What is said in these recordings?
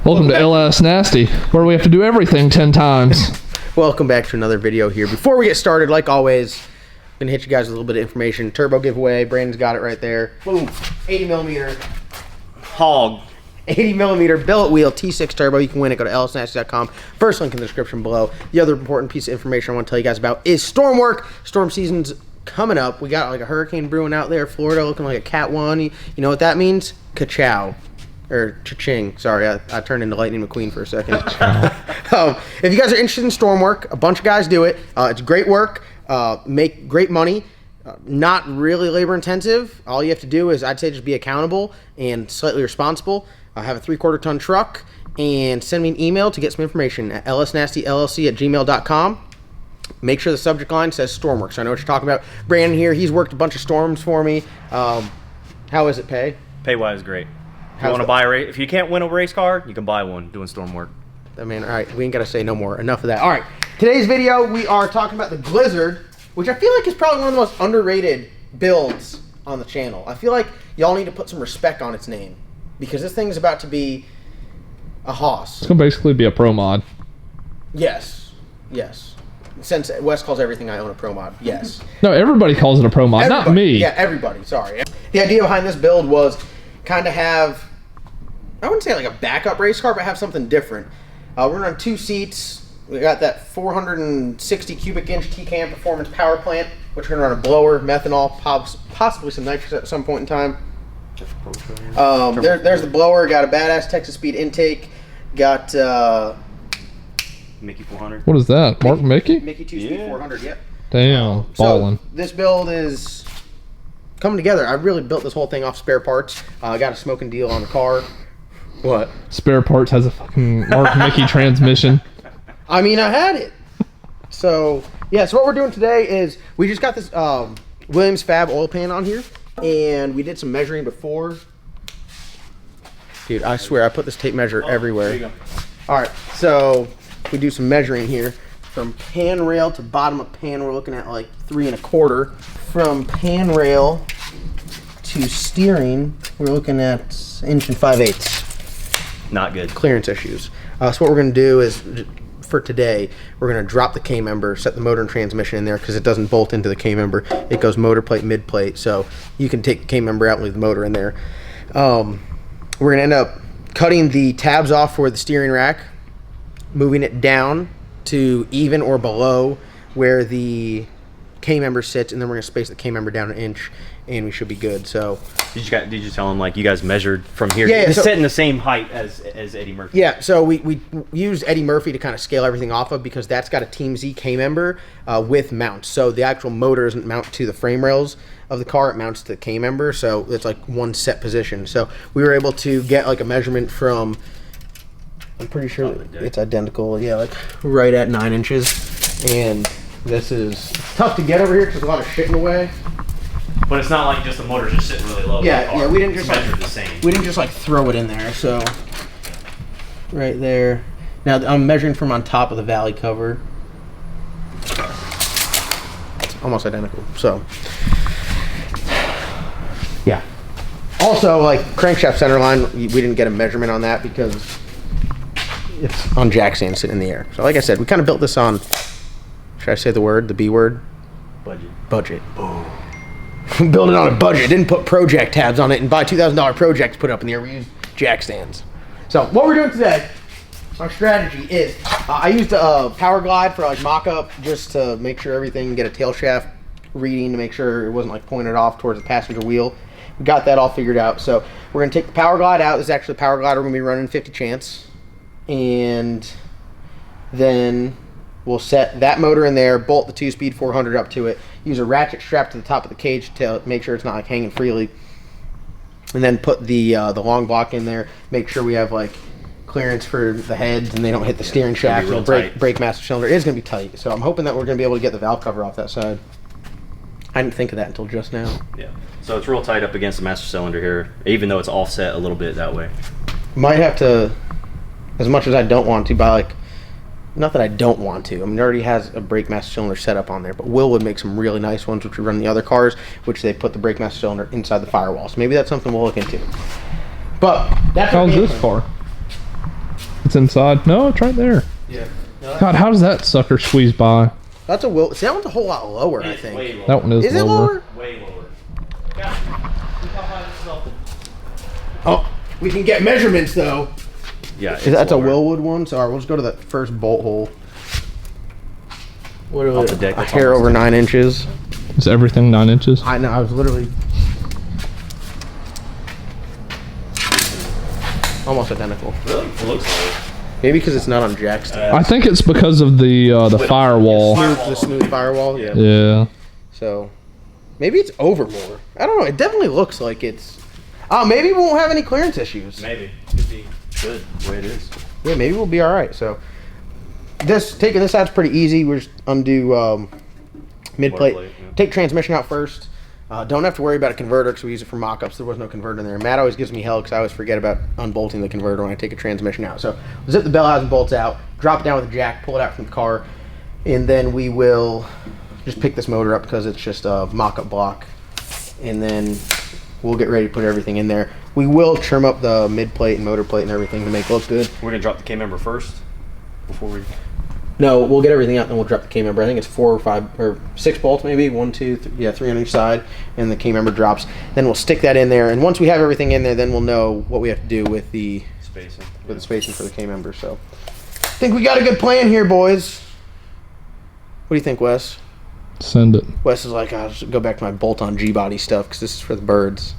Welcome to LS Nasty, where we have to do everything 10 times. Welcome back to another video here. Before we get started, like always, I'm going to hit you guys with a little bit of information. Turbo giveaway. Brandon's got it right there. Boom. 80 millimeter. Hog. 80 millimeter billet wheel T6 turbo. You can win it. Go to lsnasty.com. First link in the description below. The other important piece of information I want to tell you guys about is storm work. Storm season's coming up. We got like a hurricane brewing out there. Florida looking like a Cat 1. You know what that means? Ka-chow. Or cha-ching. Sorry, I turned into Lightning McQueen for a second. If you guys are interested in storm work, a bunch of guys do it. It's great work. Make great money. Not really labor intensive. All you have to do is, I'd say, just be accountable and slightly responsible. Have a 3/4 ton truck and send me an email to get some information at lsnastyllc@gmail.com. Make sure the subject line says Stormwork, so I know what you're talking about. Brandon here, he's worked a bunch of storms for me. How is it pay? Pay-wise, great. If you want to buy a race, if you can't win a race car, you can buy one doing storm work. I mean, all right, we ain't got to say no more. Enough of that. All right, today's video, we are talking about the Blizzard, which I feel like is probably one of the most underrated builds on the channel. I feel like y'all need to put some respect on its name, because this thing is about to be a hoss. It's going to basically be a pro mod. Yes. Yes. Since Wes calls everything I own a pro mod, yes. No, everybody calls it a pro mod, not me. Yeah, everybody, sorry. The idea behind this build was kind of have, I wouldn't say like a backup race car, but have something different. We're running 2 seats. We got that 460 cubic inch TCAM performance power plant, which we're going to run a blower, methanol, possibly some nitrous at some point in time. There's the blower. Got a badass Texas Speed intake. Got Mickey 400. What is that? Mark Mickey? Mickey 2-speed 400, yep. Damn, ballin'. So this build is coming together. I really built this whole thing off spare parts. I got a smoking deal on the car. What? Spare parts has a fucking Mark Mickey transmission. I mean, I had it. So, yeah, so what we're doing today is we just got this Williams Fab oil pan on here, and we did some measuring before. Dude, I swear, I put this tape measure everywhere. There you go. All right, so we do some measuring here. From pan rail to bottom of pan, we're looking at like 3 1/4. From pan rail to steering, we're looking at 1 5/8 inches. Not good. Clearance issues. So what we're going to do is, for today, we're going to drop the K-member, set the motor and transmission in there because it doesn't bolt into the K-member. It goes motor plate, mid plate, so you can take the K-member out and leave the motor in there. We're going to end up cutting the tabs off for the steering rack, moving it down to even or below where the K-member sits, and then we're going to space the K-member down 1 inch, and we should be good. So Did you tell him like you guys measured from here? Yeah, It's so, setting the same height as Eddie Murphy. Yeah, so we used Eddie Murphy to kind of scale everything off of, because that's got a Team Z K-member with mounts. So the actual motor doesn't mount to the frame rails of the car, it mounts to the K-member, so it's like one set position. So we were able to get like a measurement from, I'm pretty sure it's identical, yeah, like right at 9 inches. And this is tough to get over here because there's a lot of shit in the way. But it's not like just the motor's just sitting really low. Yeah, we didn't just measure the same. We didn't just like throw it in there. So right there. Now I'm measuring from on top of the valley cover. It's almost identical. So yeah. Also, like crankshaft center line, we didn't get a measurement on that because it's on jack stand sitting in the air. So like I said, we kind of built this on, should I say the word, the B word? Budget. Oh. Build it on a budget. Didn't put project tabs on it and buy $2,000 projects put up in the air. We used jack stands. So what we're doing today, our strategy is, I used a power glide for like mock-up just to make sure everything, get a tail shaft reading to make sure it wasn't like pointed off towards the passenger wheel. We got that all figured out. So we're going to take the power glide out. This is actually the power glide we're going to be running 50 chance. And then we'll set that motor in there, bolt the 2-speed 400 up to it, use a ratchet strap to the top of the cage to make sure it's not like hanging freely, and then put the long block in there, make sure we have like clearance for the heads and they don't hit the steering shaft or the brake master cylinder. It is going to be tight, so I'm hoping that we're going to be able to get the valve cover off that side. I didn't think of that until just now. Yeah, so it's real tight up against the master cylinder here, even though it's offset a little bit that way. Might have to, as much as I don't want to, buy like, not that I don't want to. I mean, it already has a brake master cylinder set up on there, but Will would make some really nice ones, which we run the other cars, which they put the brake master cylinder inside the firewall. So maybe that's something we'll look into. But that's how's this car? it's inside. No, it's right there. Yeah. No, God, how does that sucker squeeze by? that's a will. See, that one's a whole lot lower, I think. Way lower. That one is Is it lower. lower? Way lower. Yeah. Look how high this is up. Oh, we can get measurements though. Yeah, That's a Willwood one. So, all right, we'll just go to the first bolt hole. What Off is the it? deck, A that's hair almost over there. 9 inches. Is everything 9 inches? I know. I was literally almost identical. Really? It looks like Maybe because it's not on jack stand. I think it's because of the firewall. The smooth firewall. Yeah. Yeah. So maybe it's over more. I don't know. It definitely looks like it's. Oh, maybe we won't have any clearance issues. maybe. Could be good the way it is. Yeah, maybe we'll be all right. So taking this out's pretty easy. We're just undo mid plate. plate, yeah. Take transmission out first. Don't have to worry about a converter because we use it for mock-ups. There was no converter in there. Matt always gives me hell because I always forget about unbolting the converter when I take a transmission out. So zip the bell housing bolts out, drop it down with a jack, pull it out from the car, and then we will just pick this motor up because it's just a mock-up block. And then we'll get ready to put everything in there. We will trim up the mid plate and motor plate and everything to make it look good. We're gonna drop the K member first before we. No, we'll get everything out and we'll drop the K-member. I think it's 4 or 5 or 6 bolts maybe. 1, 2, 3, 3 on each side, and the K-member drops. Then we'll stick that in there, and once we have everything in there, then we'll know what we have to do with the Spacing. the spacing for the K-member. So, I think we got a good plan here, boys. What do you think, Wes? Send it. Wes is like, I'll just go back to my bolt-on G-body stuff because this is for the birds.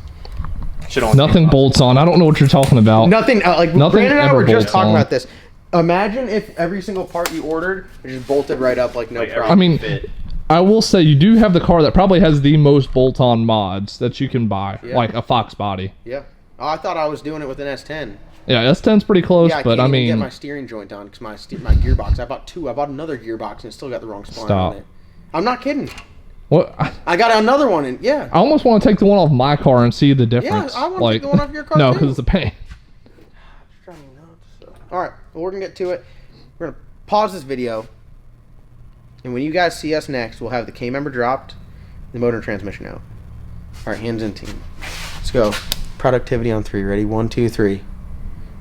Shit on Nothing bolts on. I don't know what you're talking about. Nothing. Like Nothing Brandon and I ever were just bolts talking on. about this. Imagine if every single part you ordered was just bolted right up like no Like, problem. I mean, fit. I will say you do have the car that probably has the most bolt-on mods that you can buy, Yeah. like a Foxbody. Yeah. Oh, I thought I was doing it with an S10. Yeah, S10's pretty close, Yeah, I but can't I even get mean, my steering joint on because my gearbox. I bought 2. I bought another gearbox and it still got the wrong spline Stop. on it. I'm not kidding. what? I got another one and yeah. I almost want to take the one off my car and see the difference. I wanna take the one off your car, No, too. because it's the paint. Driving me nuts, so. All right, well, we're gonna get to it. We're gonna pause this video, and when you guys see us next, we'll have the K-member dropped, the motor and transmission out. All right, hands in team. Let's go. Productivity on 3. Ready? 1, 2, 3.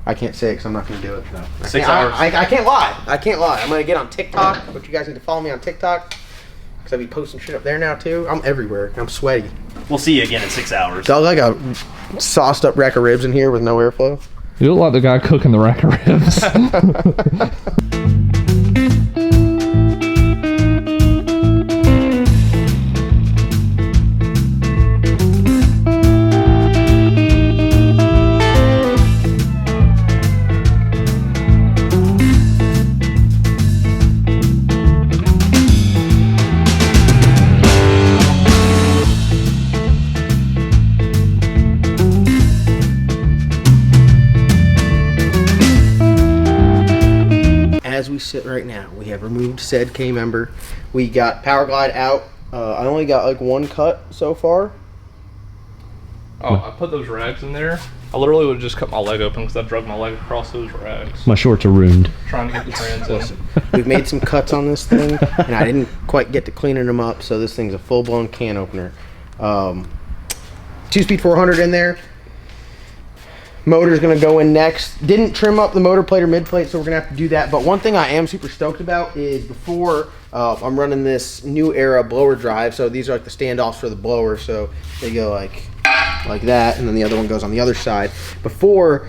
I can't say it because I'm not gonna do it. No. 6 hours. I can't lie. I can't lie. I'm gonna get on TikTok, but you guys need to follow me on TikTok because I'll be posting shit up there now too. I'm everywhere. I'm sweaty. We'll see you again in 6 hours. Got like a sauced up rack of ribs in here with no airflow. You look like the guy cooking the rack of ribs. As we sit right now, we have removed said K-member. We got Power Glide out. I only got like 1 cut so far. Oh, I put those rags in there. I literally would have just cut my leg open because I drug my leg across those rags. My shorts are ruined. Trying to get the trans in. We've made some cuts on this thing, and I didn't quite get to cleaning them up, so this thing's a full-blown can opener. 2-speed 400 in there. Motor's gonna go in next. Didn't trim up the motor plate or mid plate, so we're gonna have to do that. But one thing I am super stoked about is before I'm running this new era blower drive. So these are like the standoffs for the blower. So they go like that, and then the other one goes on the other side. Before,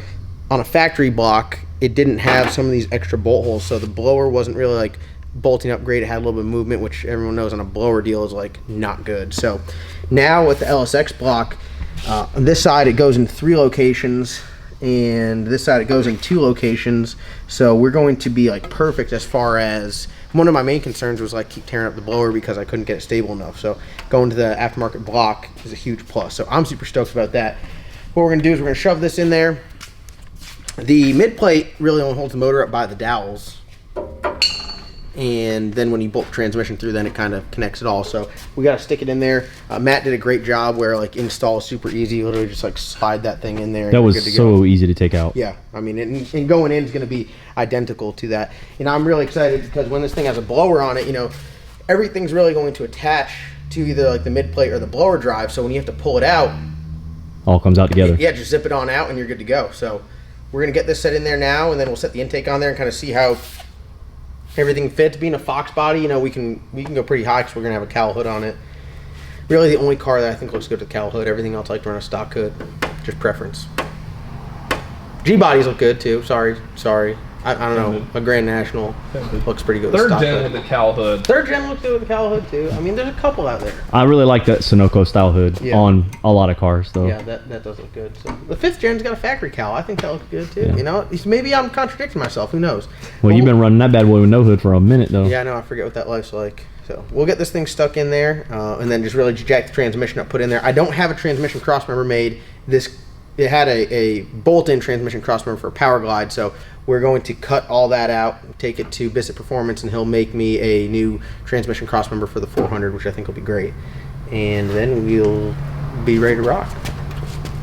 on a factory block, it didn't have some of these extra bolt holes, so the blower wasn't really like bolting up great. It had a little bit of movement, which everyone knows on a blower deal is like not good. So now with the LSX block, on this side it goes in 3 locations, and this side it goes in 2 locations. So we're going to be like perfect as far as, one of my main concerns was like keep tearing up the blower because I couldn't get it stable enough. So going to the aftermarket block is a huge plus. So I'm super stoked about that. What we're gonna do is we're gonna shove this in there. The mid plate really only holds the motor up by the dowels, and then when you bolt the transmission through, then it kind of connects it all. So we got to stick it in there. Matt did a great job where like install is super easy. You literally just like slide that thing in there. And That you're was good to so go. easy to take out. Yeah, I mean, and going in is going to be identical to that. And I'm really excited because when this thing has a blower on it, you know, everything's really going to attach to either like the mid plate or the blower drive. So when you have to pull it out, All comes out together. yeah, just zip it on out and you're good to go. So we're gonna get this set in there now, and then we'll set the intake on there and kind of see how everything fits. Being a Foxbody, you know, we can go pretty high because we're gonna have a cowl hood on it. Really, the only car that I think looks good with the cowl hood. Everything else I like to run a stock hood, just preference. G bodies look good too. Sorry. I don't know. A Grand National looks pretty good. Third with gen hood. with the cowl hood. Third gen looks good with the cowl hood too. I mean, there's a couple out there. I really like that Sunoco style hood on a lot of cars, though. Yeah, that does look good. So the 5th gen's got a factory cowl. I think that looks good too. Yeah. You know, maybe I'm contradicting myself. Who knows? Well, you've been running that bad boy with no hood for a minute, though. Yeah, I know. I forget what that life's like. So we'll get this thing stuck in there, and then just really jack the transmission up, put in there. I don't have a transmission crossmember made. It had a bolt-in transmission crossmember for a Power Glide, so we're going to cut all that out, take it to Bissett Performance, and he'll make me a new transmission crossmember for the 400, which I think will be great. And then we'll be ready to rock.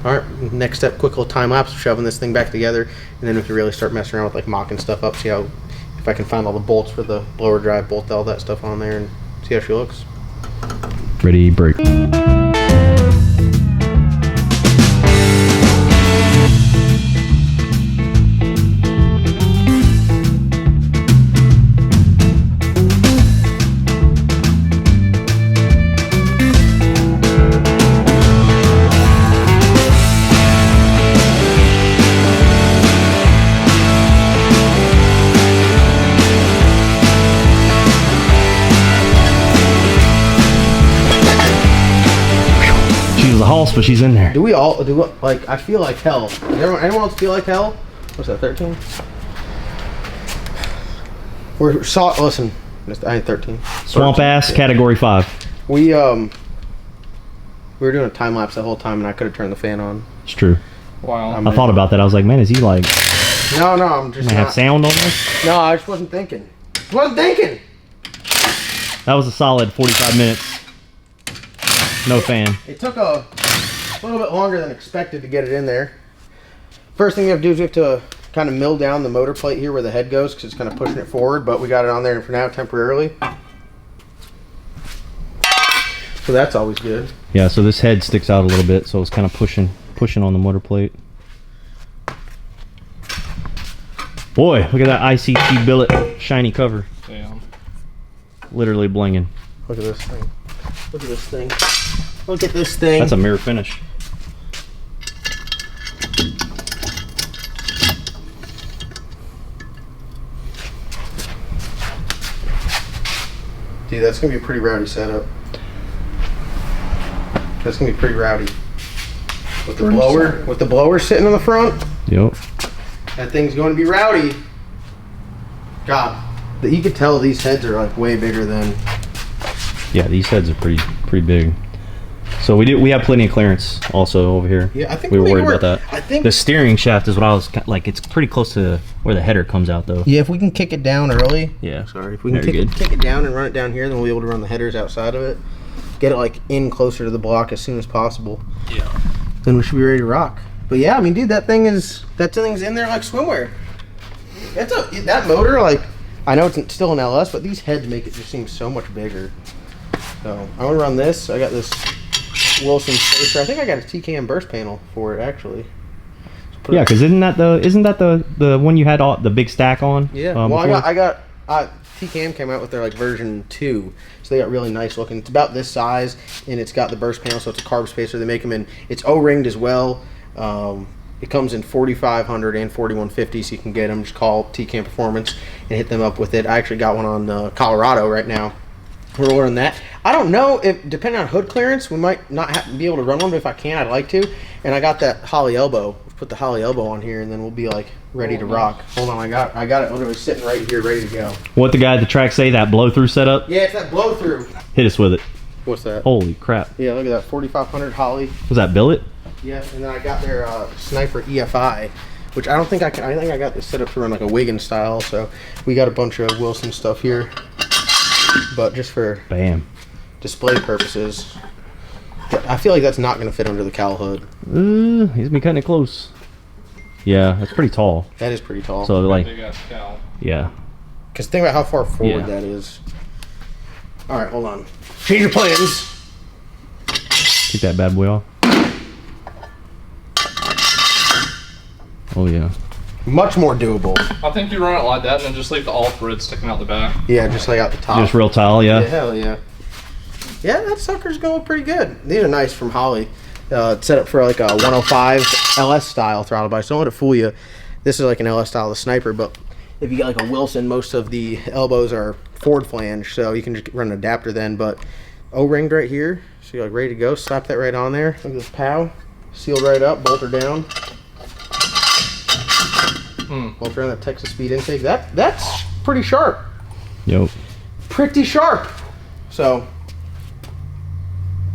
All right, next step, quick little time lapse, shoving this thing back together, and then we can really start messing around with like mocking stuff up, see how, if I can find all the bolts for the blower drive, bolt all that stuff on there, and see how she looks. Ready, break. But she's in there. Do we all like? I feel like hell. Does anyone else feel like hell? What's that? 13. Listen. I ain't 13. Swamp ass, category 5. We were doing a time lapse the whole time, and I could have turned the fan on. It's true. Wow. I thought about that. I was like, man, is he like? No, I'm just. Gonna have sound on this? No, I just wasn't thinking. That was a solid 45 minutes. No fan. It took a little bit longer than expected to get it in there. First thing you have to do is you have to kind of mill down the motor plate here where the head goes because it's kind of pushing it forward, but we got it on there for now temporarily. So that's always good. Yeah, so this head sticks out a little bit, so it's kind of pushing on the motor plate. Boy, look at that ICT billet shiny cover. Damn. Literally blinging. Look at this thing. Look at this thing. Look at this thing. That's a mirror finish. Dude, that's gonna be a pretty rowdy setup. That's gonna be pretty rowdy. With the blower sitting on the front. Yep. That thing's going to be rowdy. God, you could tell these heads are like way bigger than. Yeah, these heads are pretty big. So we have plenty of clearance also over here. Yeah, I think we were worried about that. I think the steering shaft is what I was like. It's pretty close to where the header comes out, though. Yeah, if we can kick it down early. Yeah. Sorry, if we can kick it down and run it down here, then we'll be able to run the headers outside of it. Get it like in closer to the block as soon as possible. Yeah. Then we should be ready to rock. But yeah, I mean, dude, that thing's in there like swimwear. That motor, like, I know it's still an LS, but these heads make it just seem so much bigger. So I'm gonna run this. I got this Wilson spacer. I think I got a TKM burst panel for it actually. Yeah, because isn't that the one you had all the big stack on? Yeah. Well, I got TKM came out with their like version 2, so they got really nice looking. It's about this size, and it's got the burst panel, so it's a carb spacer. They make them in. It's O-ringed as well. It comes in 4500 and 4150, so you can get them. Just call TKM Performance and hit them up with it. I actually got one on Colorado right now. We're ordering that. I don't know if, depending on hood clearance, we might not be able to run one, but if I can, I'd like to. And I got that Holley elbow. Put the Holley elbow on here, and then we'll be like ready to rock. Hold on, I got it literally sitting right here, ready to go. What the guy at the track say? That blow through setup? Yeah, it's that blow through. Hit us with it. What's that? Holy crap! Yeah, look at that 4500 Holley. Was that billet? Yeah, and then I got their Sniper EFI, which I don't think I can. I think I got this set up to run like a Wiggins style. So we got a bunch of Wilson stuff here, but just for display purposes. I feel like that's not going to fit under the cowl hood. He's been cutting it close. Yeah, that's pretty tall. That is pretty tall. So like, Big ass cowl. yeah. Because think about how far forward that is. All right, hold on. Change your plans. Take that bad boy off. Oh yeah. Much more doable. I think you run it like that and then just leave the all thread sticking out the back. Yeah, just like out the top. Just real tile, yeah. Yeah, hell yeah. Yeah, that sucker's going pretty good. These are nice from Holley. It's set up for like a 105 LS style throttle body. So don't let it fool you. This is like an LS style of the Sniper, but if you get like a Wilson, most of the elbows are forward flange, so you can just run an adapter then. But O-ringed right here, so you're like ready to go. Slap that right on there. Look at this POW. Sealed right up, bolt her down. Bolt around that Texas speed intake. That's pretty sharp. Yep. Pretty sharp. So,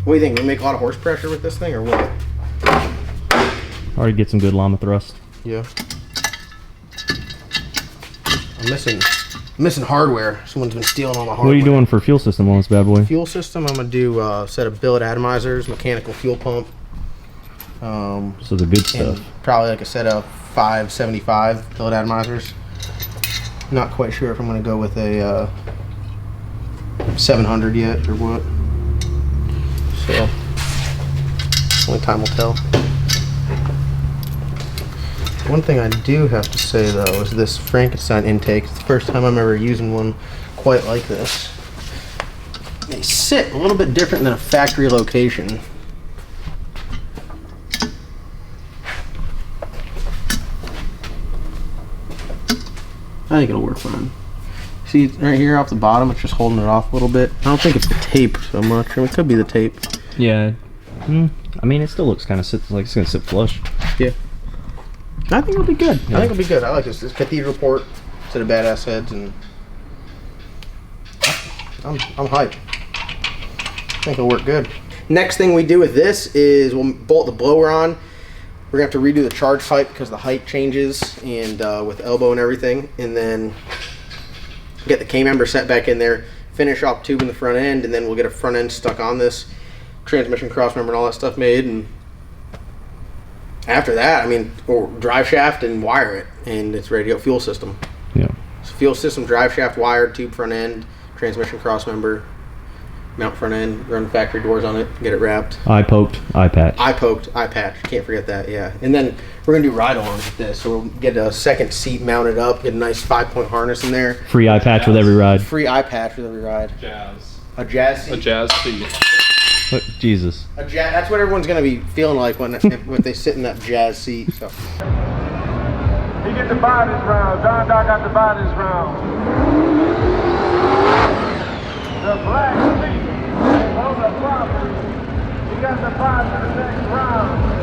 what do you think? We make a lot of horse pressure with this thing, or what? Already get some good llama thrust. Yeah. I'm missing hardware. Someone's been stealing all my hardware. What are you doing for fuel system on this bad boy? Fuel system, I'm gonna do a set of billet atomizers, mechanical fuel pump. So the good stuff. Probably like a set of 575 billet atomizers. Not quite sure if I'm gonna go with a 700 yet or what. So only time will tell. One thing I do have to say though is this Frankenstein intake. It's the first time I'm ever using one quite like this. They sit a little bit different than a factory location. I think it'll work fine. See right here off the bottom, it's just holding it off a little bit. I don't think it's the tape so much. I mean, it could be the tape. Yeah. I mean, it still looks kind of like it's gonna sit flush. Yeah. I think it'll be good. Yeah. I think it'll be good. I like this. This cathedral port, set of badass heads, and I'm hyped. I think it'll work good. Next thing we do with this is we'll bolt the blower on. We're gonna have to redo the charge pipe because the height changes and with elbow and everything, and then get the K-member set back in there, finish off tube in the front end, and then we'll get a front end stuck on this transmission cross member and all that stuff made, and after that, I mean, or drive shaft and wire it, and it's ready to go. Fuel system. Yeah. So fuel system, drive shaft, wired, tube front end, transmission cross member, mount front end, run the factory doors on it, get it wrapped. Eye poked, eye patch. Eye poked, eye patch. Can't forget that, yeah. And then we're going to do ride-alongs with this. So we'll get a second seat mounted up, get a nice 5-point harness in there. Free eye patch with every ride. Free eye patch with every ride. Jazz. A jazz seat. A jazz seat. What? Jesus. A jazz. That's what everyone's going to be feeling like when they sit in that jazz seat. So. He get to buy this round. John Doc got to buy this round. The black seat on the property. He got to buy for the next round.